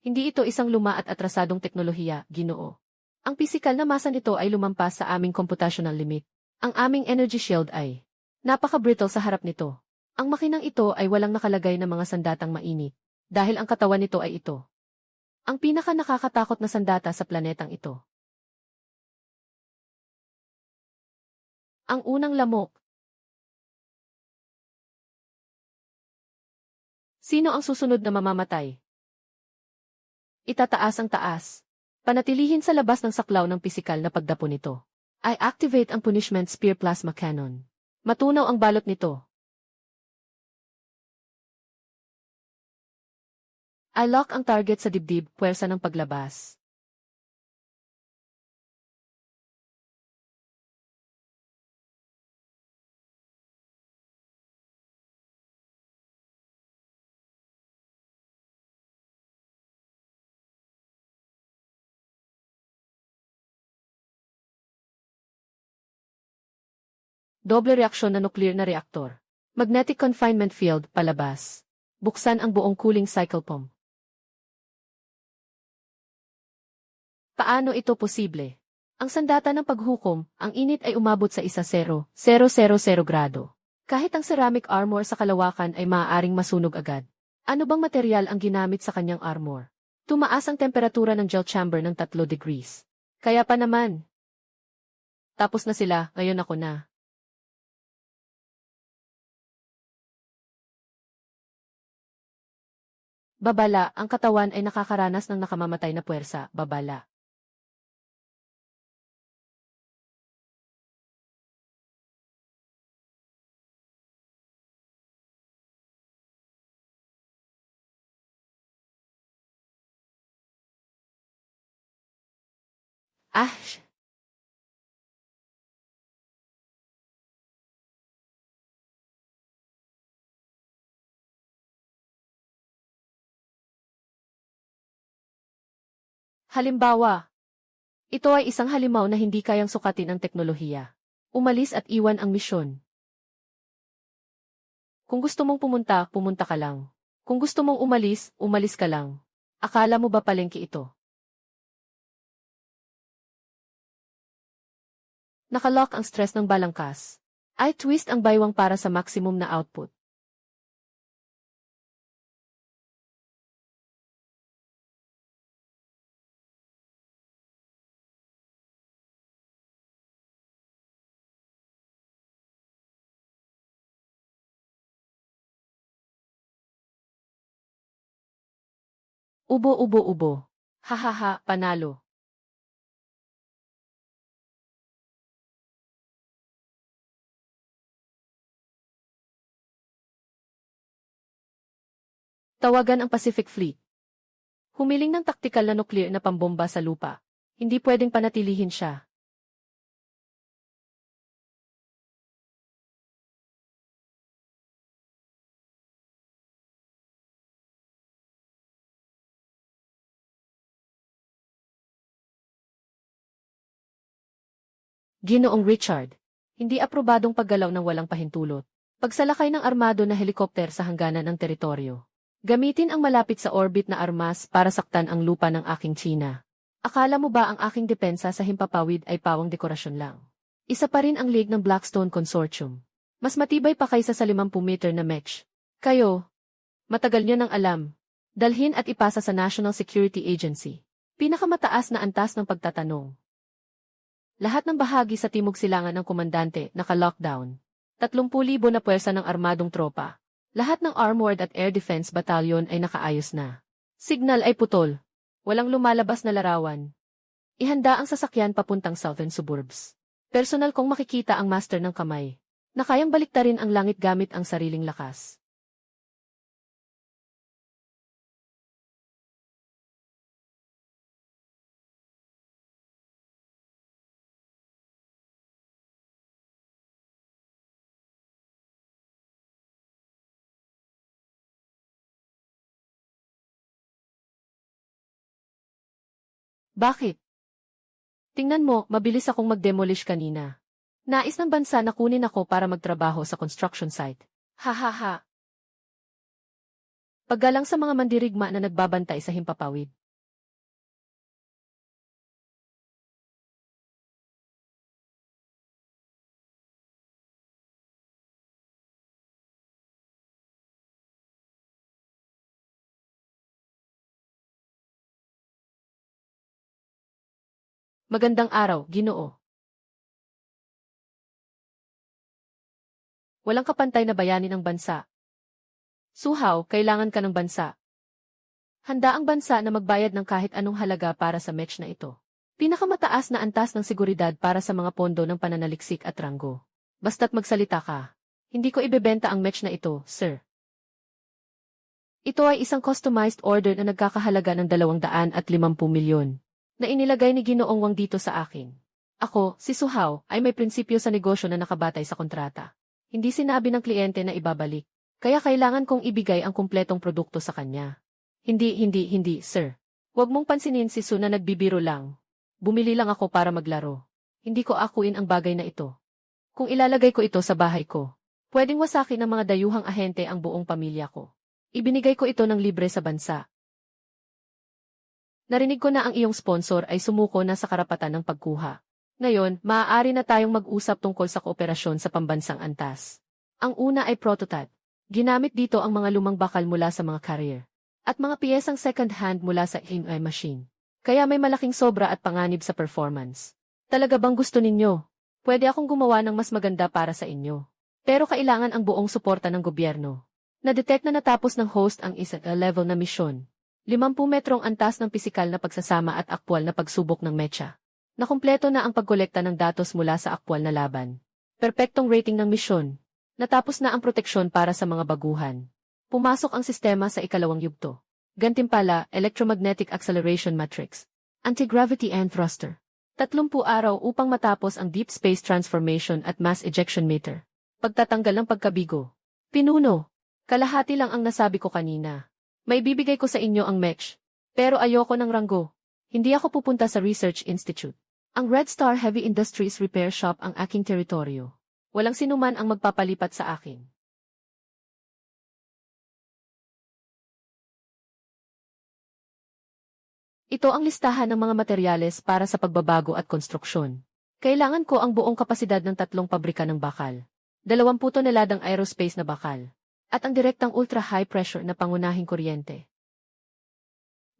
Hindi ito isang luma at atrasadong teknolohiya, Ginoo. Ang pisikal na masa nito ay lumampas sa aming computational limit. Ang aming energy shield ay napaka-brittle sa harap nito. Ang makinang ito ay walang nakalagay na mga sandatang mainit, dahil ang katawan nito ay ito. Ang pinaka-nakakatakot na sandata sa planetang ito. Ang unang lamok. Sino ang susunod na mamamatay? Itataas ang taas. Panatilihin sa labas ng saklaw ng pisikal na pagdapo nito. I activate ang punishment spear plasma cannon. Matunaw ang balot nito. I lock ang target sa dibdib, puwersa ng paglabas. Doble reaksyon na nuclear na reaktor. Magnetic confinement field, palabas. Buksan ang buong cooling cycle pump. Paano ito posible? Ang sandata ng paghukom, ang init ay umabot sa 1,000 grado. Kahit ang ceramic armor sa kalawakan ay maaaring masunog agad. Ano bang material ang ginamit sa kanyang armor? Tumaas ang temperatura ng gel chamber ng 3 degrees. Kaya pa naman. Tapos na sila, ngayon ako na. Babala, ang katawan ay nakakaranas ng nakamamatay na puwersa, babala. Ah! Halimbawa, ito ay isang halimaw na hindi kayang sukatin ang teknolohiya. Umalis at iwan ang misyon. Kung gusto mong pumunta, pumunta ka lang. Kung gusto mong umalis, umalis ka lang. Akala mo ba palengke ito? Nakalock ang stress ng balangkas. I-twist ang baywang para sa maximum na output. Ubo, ubo, ubo. Hahaha, panalo. Tawagan ang Pacific Fleet. Humiling ng taktikal na nuklear na pambomba sa lupa. Hindi pwedeng panatilihin siya. Ginoong Richard. Hindi aprobadong paggalaw ng walang pahintulot. Pagsalakay ng armado na helikopter sa hangganan ng teritoryo. Gamitin ang malapit sa orbit na armas para saktan ang lupa ng aking China. Akala mo ba ang aking depensa sa himpapawid ay pawang dekorasyon lang? Isa pa rin ang league ng Blackstone Consortium. Mas matibay pa kaysa sa 50-meter na match. Kayo, matagal niyo nang alam. Dalhin at ipasa sa National Security Agency. Pinakamataas na antas ng pagtatanong. Lahat ng bahagi sa timog silangan ng komandante naka-lockdown. 30,000 na puwersa ng armadong tropa. Lahat ng Armored at Air Defense Battalion ay nakaayos na. Signal ay putol. Walang lumalabas na larawan. Ihanda ang sasakyan papuntang southern suburbs. Personal kong makikita ang master ng kamay, na kayang baliktarin ang langit gamit ang sariling lakas. Bakit? Tingnan mo, mabilis akong mag-demolish kanina. Nais ng bansa na kunin ako para magtrabaho sa construction site. Hahaha. Paggalang sa mga mandirigma na nagbabantay sa himpapawid. Magandang araw, Ginoo. Walang kapantay na bayani ng bansa. Suhaw, kailangan ka ng bansa. Handa ang bansa na magbayad ng kahit anong halaga para sa match na ito. Pinakamataas na antas ng seguridad para sa mga pondo ng pananaliksik at ranggo. Basta't magsalita ka. Hindi ko ibebenta ang match na ito, sir. Ito ay isang customized order na nagkakahalaga ng 250 milyon. Na inilagay ni Ginoong Wang dito sa akin. Ako, si Suhaw, ay may prinsipyo sa negosyo na nakabatay sa kontrata. Hindi sinabi ng kliyente na ibabalik. Kaya kailangan kong ibigay ang kumpletong produkto sa kanya. Hindi, sir. Huwag mong pansinin si Su na nagbibiro lang. Bumili lang ako para maglaro. Hindi ko akuin ang bagay na ito. Kung ilalagay ko ito sa bahay ko, pwedeng wasakin ng mga dayuhang ahente ang buong pamilya ko. Ibinigay ko ito ng libre sa bansa. Narinig ko na ang iyong sponsor ay sumuko na sa karapatan ng pagkuha. Ngayon, maaari na tayong mag-usap tungkol sa kooperasyon sa pambansang antas. Ang una ay prototype. Ginamit dito ang mga lumang bakal mula sa mga carrier. At mga piyesang second-hand mula sa AI machine. Kaya may malaking sobra at panganib sa performance. Talaga bang gusto ninyo? Pwede akong gumawa ng mas maganda para sa inyo. Pero kailangan ang buong suporta ng gobyerno. Na-detect na natapos ng host ang isa-level na misyon. 50 metrong antas ng pisikal na pagsasama at aktwal na pagsubok ng mecha. Nakumpleto na ang pagkolekta ng datos mula sa aktwal na laban. Perpektong rating ng misyon. Natapos na ang proteksyon para sa mga baguhan. Pumasok ang sistema sa ikalawang yugto. Gantimpala, Electromagnetic Acceleration Matrix. Anti-gravity and thruster. 30 araw upang matapos ang deep space transformation at mass ejection meter. Pagtatanggal ng pagkabigo. Pinuno. Kalahati lang ang nasabi ko kanina. May bibigay ko sa inyo ang match. Pero ayoko ng ranggo. Hindi ako pupunta sa Research Institute. Ang Red Star Heavy Industries Repair Shop ang aking teritoryo. Walang sinuman ang magpapalipat sa akin. Ito ang listahan ng mga materyales para sa pagbabago at konstruksyon. Kailangan ko ang buong kapasidad ng 3 pabrika ng bakal. 20 toneladang aerospace na bakal, at ang direktang ultra-high pressure na pangunahing kuryente.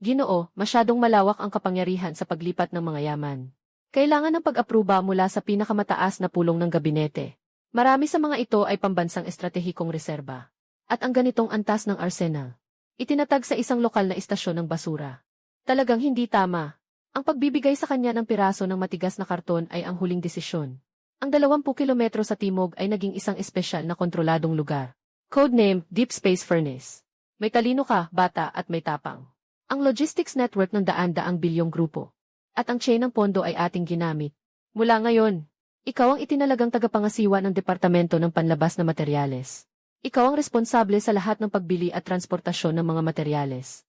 Ginoo, masyadong malawak ang kapangyarihan sa paglipat ng mga yaman. Kailangan ng pag-apruba mula sa pinakamataas na pulong ng gabinete. Marami sa mga ito ay pambansang estratehikong reserba. At ang ganitong antas ng arsenal, itinatag sa isang lokal na istasyon ng basura. Talagang hindi tama. Ang pagbibigay sa kanya ng piraso ng matigas na karton ay ang huling desisyon. Ang 20 kilometro sa timog ay naging isang espesyal na kontroladong lugar. Codename, Deep Space Furnace. May talino ka, bata, at may tapang. Ang logistics network ng daan-daang bilyong grupo. At ang chain ng pondo ay ating ginamit. Mula ngayon, ikaw ang itinalagang tagapangasiwa ng Departamento ng Panlabas na Materyales. Ikaw ang responsable sa lahat ng pagbili at transportasyon ng mga materyales.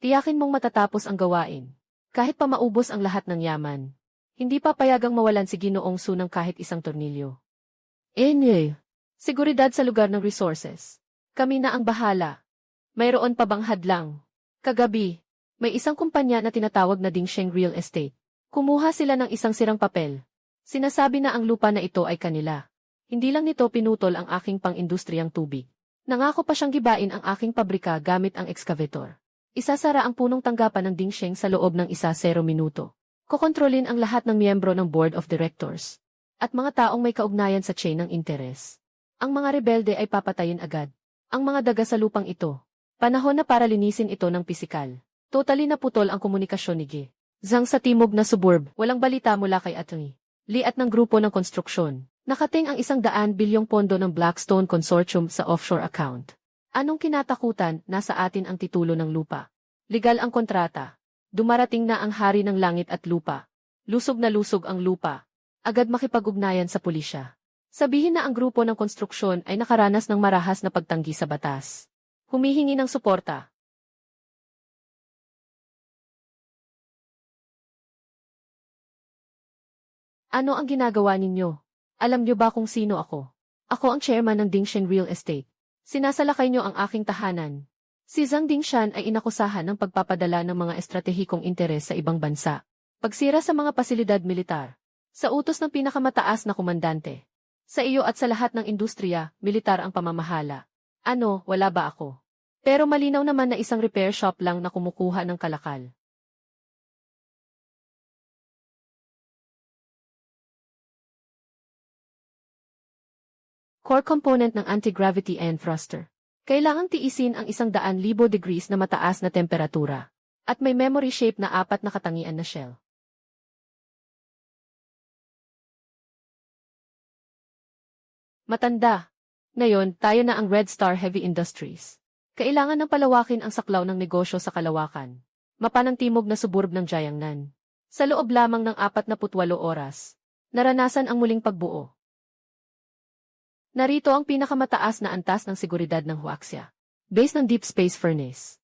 Tiyakin mong matatapos ang gawain. Kahit pa maubos ang lahat ng yaman. Hindi papayagang mawalan si Ginoong Su ng kahit isang tornilyo. Seguridad sa lugar ng resources. Kami na ang bahala. Mayroon pa bang hadlang? Kagabi, may isang kumpanya na tinatawag na Dingsheng Real Estate. Kumuha sila ng isang sirang papel. Sinasabi na ang lupa na ito ay kanila. Hindi lang nito pinutol ang aking pang-industriyang tubig. Nangako pa siyang gibain ang aking pabrika gamit ang excavator. Isasara ang punong tanggapan ng Dingsheng sa loob ng 0 minuto. Kokontrolin ang lahat ng miyembro ng Board of Directors. At mga taong may kaugnayan sa chain ng interes. Ang mga rebelde ay papatayin agad. Ang mga daga sa lupang ito. Panahon na para linisin ito ng pisikal. Totally naputol ang komunikasyon ni Ge. Zhang sa timog na suburb, walang balita mula kay Atty. Lee at ng grupo ng konstruksyon. Nakating ang 100 bilyong pondo ng Blackstone Consortium sa offshore account. Anong kinatakutan, nasa atin ang titulo ng lupa. Legal ang kontrata. Dumarating na ang hari ng langit at lupa. Lusog na lusog ang lupa. Agad makipag-ugnayan sa pulisya. Sabihin na ang grupo ng konstruksyon ay nakaranas ng marahas na pagtanggi sa batas. Humihingi ng suporta. Ano ang ginagawa ninyo? Alam niyo ba kung sino ako? Ako ang chairman ng Dingsheng Real Estate. Sinasalakay niyo ang aking tahanan. Si Zhang Dingshan ay inakusahan ng pagpapadala ng mga estratehikong interes sa ibang bansa. Pagsira sa mga pasilidad militar. Sa utos ng pinakamataas na komandante. Sa iyo at sa lahat ng industriya, militar ang pamamahala. Ano, wala ba ako? Pero malinaw naman na isang repair shop lang na kumukuha ng kalakal. Core component ng anti-gravity and thruster. Kailangang tiisin ang 100,000 degrees na mataas na temperatura. At may memory shape na 4 na katangian na shell. Matanda. Ngayon, tayo na ang Red Star Heavy Industries. Kailangan ng palawakin ang saklaw ng negosyo sa kalawakan. Mapanang timog na suburb ng Jiangnan. Sa loob lamang ng 48 oras. Naranasan ang muling pagbuo. Narito ang pinakamataas na antas ng seguridad ng Huaxia. Base ng Deep Space Furnace.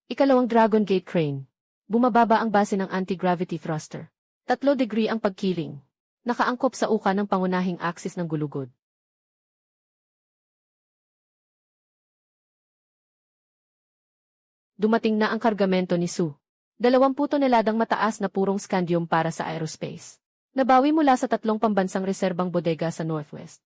Ikalawang Dragon Gate Crane. Bumababa ang base ng anti-gravity thruster. 3 degree ang pagkiling. Nakaangkop sa uka ng pangunahing axis ng gulugod. Dumating na ang kargamento ni Su. 20 toneladang mataas na purong scandium para sa aerospace. Nabawi mula sa 3 pambansang reserbang bodega sa Northwest.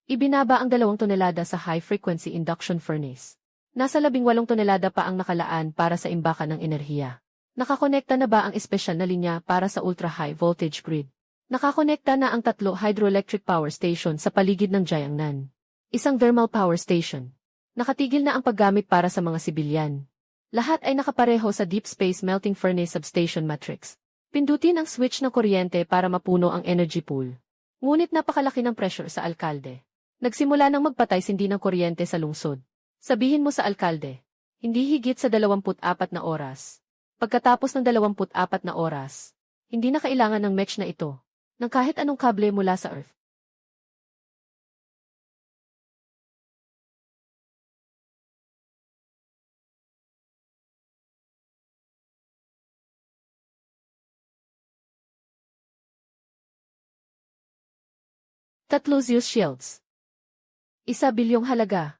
Ibinaba ang 2 tonelada sa high-frequency induction furnace. Nasa 18 tonelada pa ang nakalaan para sa imbakan ng enerhiya. Nakakonekta na ba ang espesyal na linya para sa ultra-high voltage grid? Nakakonekta na ang 3 hydroelectric power station sa paligid ng Jiangnan. Isang thermal power station. Nakatigil na ang paggamit para sa mga sibilyan. Lahat ay nakapareho sa Deep Space Melting Furnace Substation Matrix. Pindutin ang switch ng kuryente para mapuno ang energy pool. Ngunit napakalaki ng pressure sa alkalde. Nagsimula ng magpatay sindi ng kuryente sa lungsod. Sabihin mo sa alkalde, hindi higit sa 24 na oras. Pagkatapos ng 24 na oras, hindi na kailangan ng match na ito, ng kahit anong kable mula sa Earth. Tatlo Zeus Shields. 1 bilyong halaga.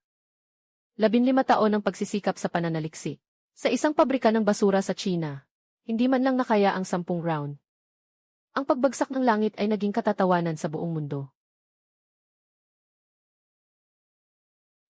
15 taon ng pagsisikap sa pananaliksik. Sa isang pabrika ng basura sa China, hindi man lang nakaya ang 10 round. Ang pagbagsak ng langit ay naging katatawanan sa buong mundo.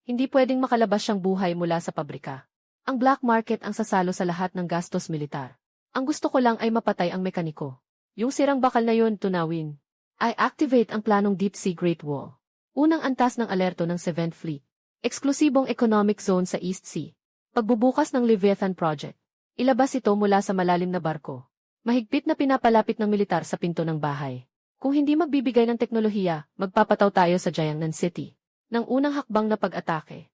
Hindi pwedeng makalabas siyang buhay mula sa pabrika. Ang black market ang sasalo sa lahat ng gastos militar. Ang gusto ko lang ay mapatay ang mekaniko. Yung sirang bakal na yun, tunawin. I activate ang planong Deep Sea Great Wall. Unang antas ng alerto ng 7th Fleet. Eksklusibong economic zone sa East Sea. Pagbubukas ng Leviathan Project. Ilabas ito mula sa malalim na barko. Mahigpit na pinapalapit ng militar sa pinto ng bahay. Kung hindi magbibigay ng teknolohiya, magpapataw tayo sa Jiangnan City. Ng unang hakbang na pag-atake.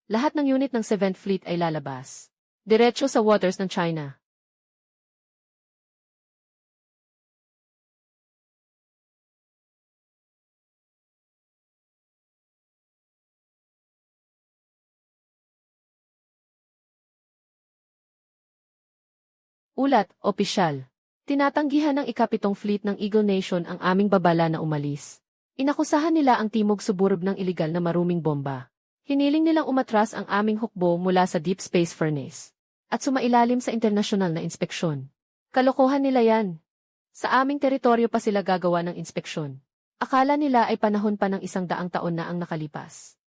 Lahat ng unit ng 7th Fleet ay lalabas. Diretso sa waters ng China. Ulat, opisyal. Tinatanggihan ng ikapitong fleet ng Eagle Nation ang aming babala na umalis. Inakusahan nila ang timog suburb ng iligal na maruming bomba. Hiniling nilang umatras ang aming hukbo mula sa Deep Space Furnace. At sumailalim sa internasyonal na inspeksyon. Kalokohan nila yan. Sa aming teritoryo pa sila gagawa ng inspeksyon. Akala nila ay panahon pa ng 100 taon na ang nakalipas.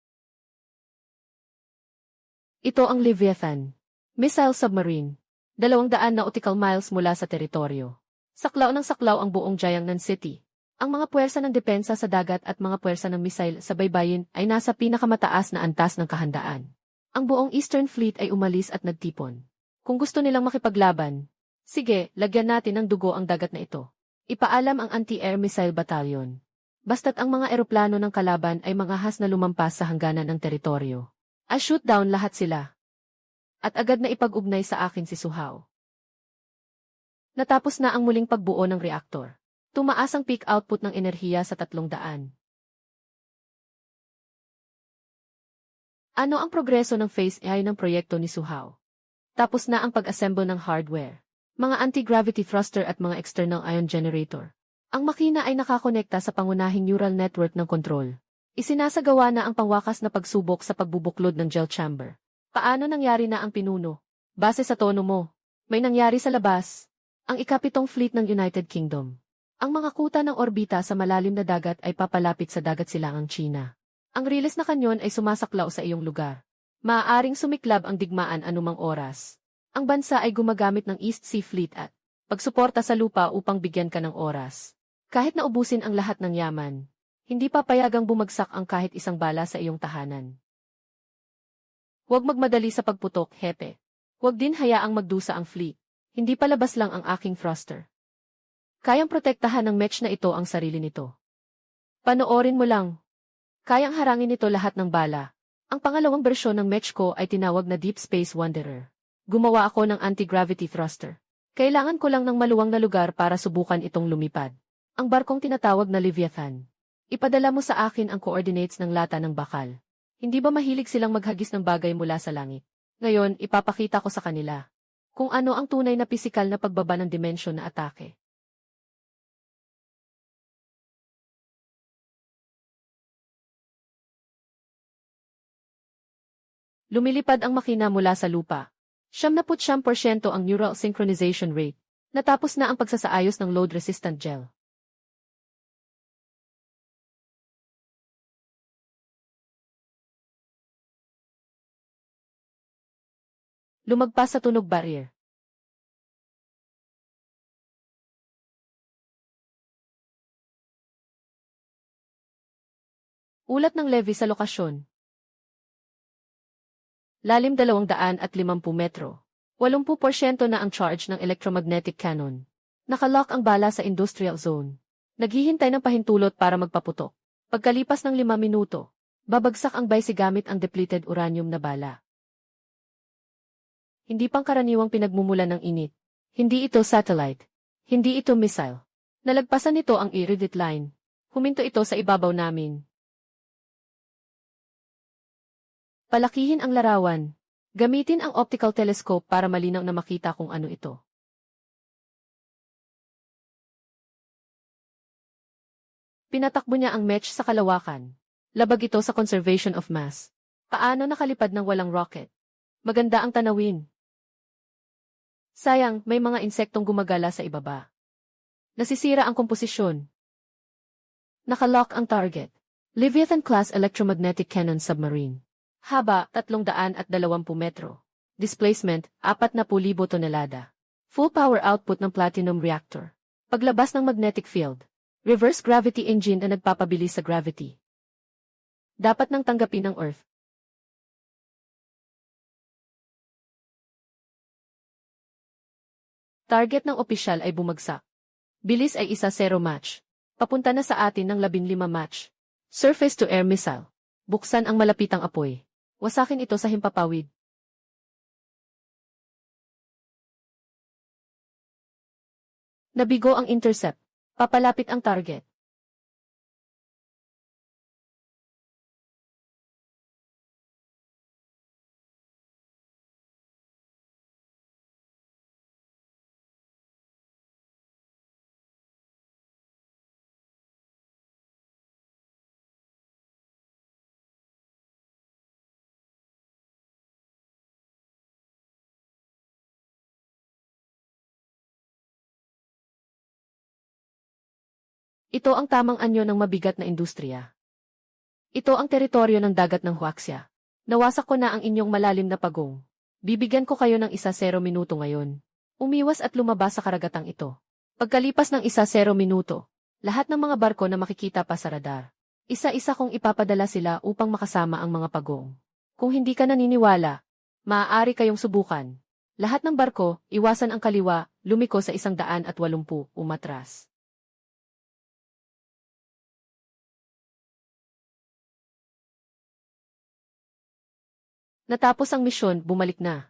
Ito ang Leviathan. Missile submarine. 200 nautical miles mula sa teritoryo. Saklaw ng saklaw ang buong Jiangnan City. Ang mga puwersa ng depensa sa dagat at mga puwersa ng missile sa baybayin ay nasa pinakamataas na antas ng kahandaan. Ang buong Eastern Fleet ay umalis at nagtipon. Kung gusto nilang makipaglaban, sige, lagyan natin ng dugo ang dagat na ito. Ipaalam ang Anti-Air Missile Battalion. Basta't ang mga eroplano ng kalaban ay mangahas na lumampas sa hangganan ng teritoryo. I-shoot down lahat sila. At agad na ipag-ugnay sa akin si Suhao. Natapos na ang muling pagbuo ng reaktor. Tumaas ang peak output ng enerhiya sa 300. Ano ang progreso ng Phase AI ng proyekto ni Suhao? Tapos na ang pag-assemble ng hardware, mga anti-gravity thruster at mga external ion generator. Ang makina ay nakakonekta sa pangunahing neural network ng control. Isinasagawa na ang pangwakas na pagsubok sa pagbubuklod ng gel chamber. Paano nangyari na ang pinuno? Base sa tono mo, may nangyari sa labas. Ang ikapitong fleet ng United Kingdom. Ang mga kuta ng orbita sa malalim na dagat ay papalapit sa dagat silangang China. Ang riles na kanyon ay sumasaklaw sa iyong lugar. Maaaring sumiklab ang digmaan anumang oras. Ang bansa ay gumagamit ng East Sea Fleet at pagsuporta sa lupa upang bigyan ka ng oras. Kahit na ubusin ang lahat ng yaman, hindi papayagang bumagsak ang kahit isang bala sa iyong tahanan. Huwag magmadali sa pagputok, hepe. Huwag din hayaang magdusa ang fleet. Hindi palabas lang ang aking thruster. Kayang protektahan ng Mech na ito ang sarili nito. Panoorin mo lang. Kayang harangin nito lahat ng bala. Ang pangalawang bersyon ng Mech ko ay tinawag na Deep Space Wanderer. Gumawa ako ng anti-gravity thruster. Kailangan ko lang ng maluwang na lugar para subukan itong lumipad. Ang barkong tinatawag na Leviathan. Ipadala mo sa akin ang coordinates ng lata ng bakal. Hindi ba mahilig silang maghagis ng bagay mula sa langit? Ngayon, ipapakita ko sa kanila kung ano ang tunay na pisikal na pagbaba ng dimensyon na atake. Lumilipad ang makina mula sa lupa. 79% ang neural synchronization rate. Natapos na ang pagsasaayos ng load-resistant gel. Lumagpas sa tunog barrier. Ulat ng levy sa lokasyon. Lalim 250 metro. 80% na ang charge ng electromagnetic cannon. Nakalock ang bala sa industrial zone. Naghihintay ng pahintulot para magpaputok. Pagkalipas ng 5 minuto, babagsak ang base gamit ang depleted uranium na bala. Hindi pangkaraniwang pinagmumulan ng init. Hindi ito satellite. Hindi ito missile. Nalagpasan nito ang iridite line. Huminto ito sa ibabaw namin. Palakihin ang larawan. Gamitin ang optical telescope para malinaw na makita kung ano ito. Pinatakbo niya ang Mech sa kalawakan. Labag ito sa conservation of mass. Paano nakalipad ng walang rocket? Maganda ang tanawin. Sayang, may mga insektong gumagala sa ibaba. Nasisira ang komposisyon. Nakalock ang target. Leviathan-class electromagnetic cannon submarine. Haba, 320 metro. Displacement, 40,000 tonelada. Full power output ng platinum reactor. Paglabas ng magnetic field. Reverse gravity engine na nagpapabilis sa gravity. Dapat nang tanggapin ng Earth. Target ng opisyal ay bumagsak. Bilis ay 1-0 match. Papunta na sa atin ng 15 match. Surface-to-air missile. Buksan ang malapitang apoy. Wasakin ito sa himpapawid. Nabigo ang intercept. Papalapit ang target. Ito ang tamang anyo ng mabigat na industriya. Ito ang teritoryo ng dagat ng Huaxia. Nawasak ko na ang inyong malalim na pagong. Bibigyan ko kayo ng 1-0 minuto ngayon. Umiwas at lumabas sa karagatang ito. Pagkalipas ng 1-0 minuto, lahat ng mga barko na makikita pa sa radar. Isa-isa kong ipapadala sila upang makasama ang mga pagong. Kung hindi ka naniniwala, maaari kayong subukan. Lahat ng barko, iwasan ang kaliwa, lumiko sa 180, umatras. Natapos ang misyon, bumalik na.